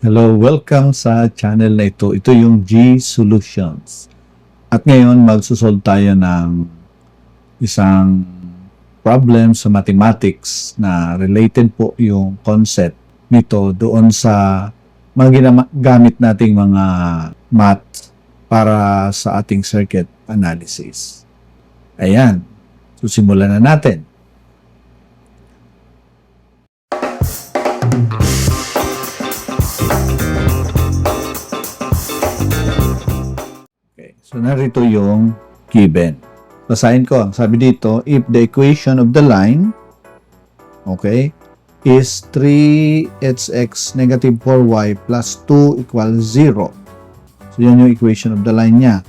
Hello, welcome sa channel na ito. Ito yung G Solutions. At ngayon, magsusolve tayo ng isang problem sa mathematics na related po yung concept nito doon sa mga ginagamit nating mga math para sa ating circuit analysis. Ayan. So, simulan na natin. So, narito yung given. Basahin ko. Sabi dito, if the equation of the line, okay, is 3hx negative 4y plus 2 equals 0. So, yan yung equation of the line niya.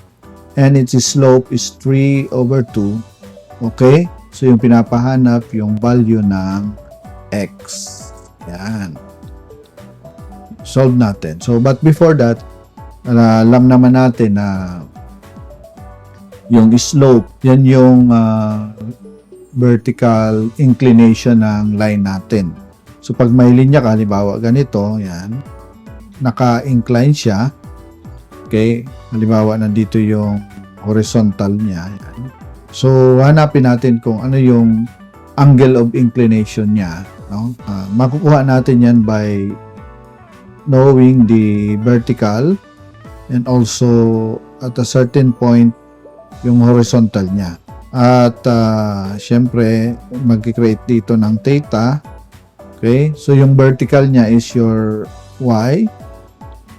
And its slope is 3 over 2. Okay? So, yung pinapahanap, yung value ng x. Yan. Solve natin. So, but before that, alam naman natin na yung slope, yan yung vertical inclination ng line natin. So, pag may linya ka, halimbawa ganito, yan, naka-incline siya. Okay? Halimbawa, nandito yung horizontal niya. Yan. So, hanapin natin kung ano yung angle of inclination niya. No? Makukuha natin yan by knowing the vertical and also at a certain point yung horizontal niya. At syempre, mag-create dito ng theta. Okay? So, yung vertical niya is your y.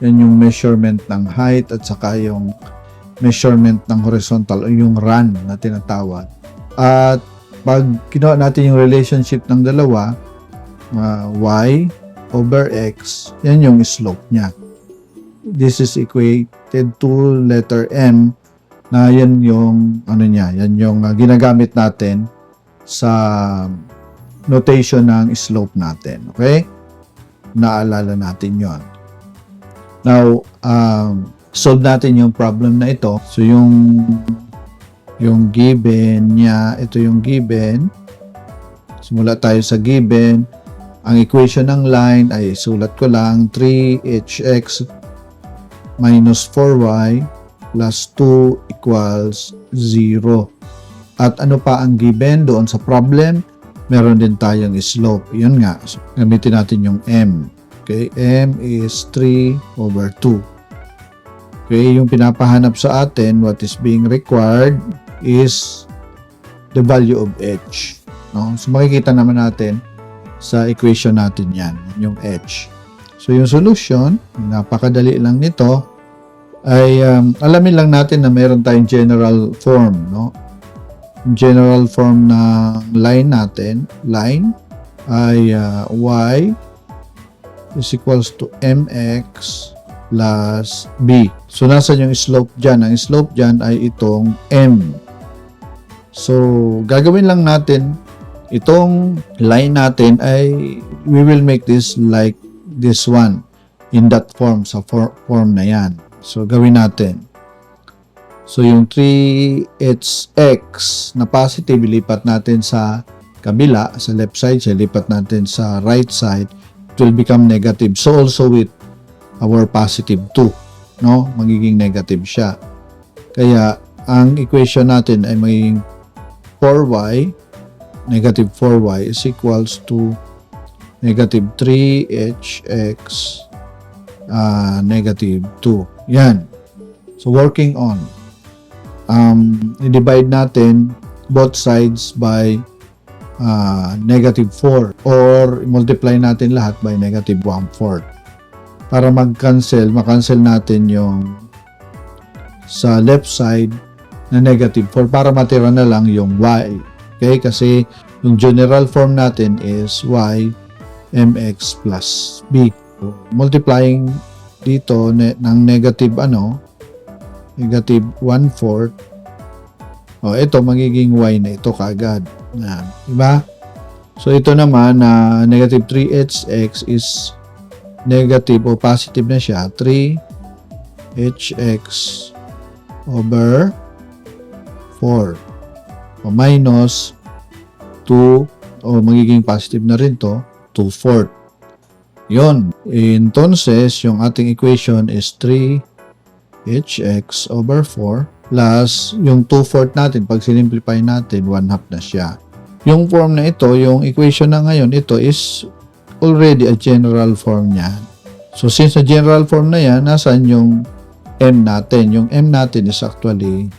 Yan yung measurement ng height at saka yung measurement ng horizontal o yung run na tinatawag. At pag kinuha natin yung relationship ng dalawa, y over x, yan yung slope niya. This is equated to letter M na yan yung ano niya, yan yung ginagamit natin sa notation ng slope natin. Okay? Naalala natin yon. Now, solve natin yung problem na ito. So, yung given niya, ito yung given. Simula tayo sa given. Ang equation ng line ay sulat ko lang 3hx minus 4y plus 2 equals 0. At ano pa ang given doon sa problem? Meron din tayong slope. Yun nga. So, gamitin natin yung M. Okay? M is 3 over 2. Okay? Yung pinapahanap sa atin, what is being required is the value of h. No? So, makikita naman natin sa equation natin yan. Yung h. So, yung solution, napakadali lang nito, ay alamin lang natin na meron tayong general form, no? General form na line natin, line ay y is equals to mx plus b. So, nasan yung slope dyan? Ang slope dyan ay itong m. So, gagawin lang natin, itong line natin ay we will make this like this one in that form, sa form na yan. So, gawin natin. So, yung 3hx na positive, ilipat natin sa kabila, sa left side, ilipat natin sa right side, it will become negative. So, also with our positive 2, no? Magiging negative siya. Kaya, ang equation natin ay magiging 4y, negative 4y is equals to negative 3hx negative 2. Yan. So, working on. I-divide natin both sides by negative 4 or multiply natin lahat by negative 1/4 para macancel natin yung sa left side na negative 4 para matira na lang yung y. Okay? Kasi yung general form natin is y mx plus b. Multiplying dito ng negative negative 1/4. Ito magiging y na ito kaagad. Diba? So, ito naman na negative 3hx is negative o positive na siya. 3hx over 4 o minus 2 o magiging positive na rin to 2/4. Yun. Entonces, yung ating equation is 3hx over 4 plus yung 2/4 natin, pag sinimplify natin, 1/2 na siya. Yung form na ito, yung equation na ngayon, ito is already a general form niya. So, since na general form na yan, nasaan yung m natin? Yung m natin is actually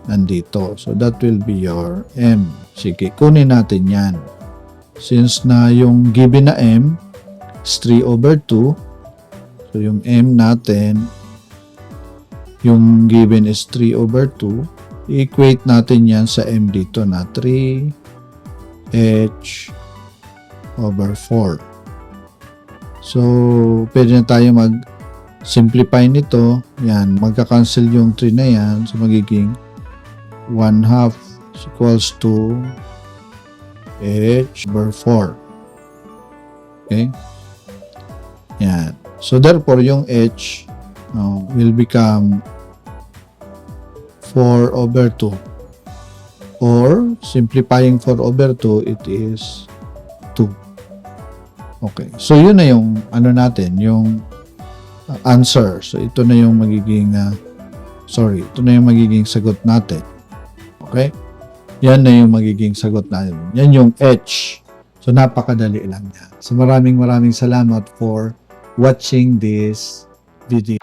nandito. So, that will be your m. Sige, kunin natin yan. Since na yung given na m is 3 over 2, so yung m natin, yung given is 3 over 2, i-equate natin yan sa m dito na 3h over 4. So, pwede na tayo mag-simplify nito. Yan, magka-cancel yung 3 na yan. So, magiging 1/2 equals to h over 4. Okay? Yan. So, therefore, yung h will become 4 over 2. Or, simplifying 4 over 2, it is 2. Okay. So, yun na yung ano natin, yung answer. So, ito na yung magiging ito na yung magiging sagot natin. Okay? Yan na yung magiging sagot natin. Yan yung H. So, napakadali lang yan. So, maraming salamat for watching this video.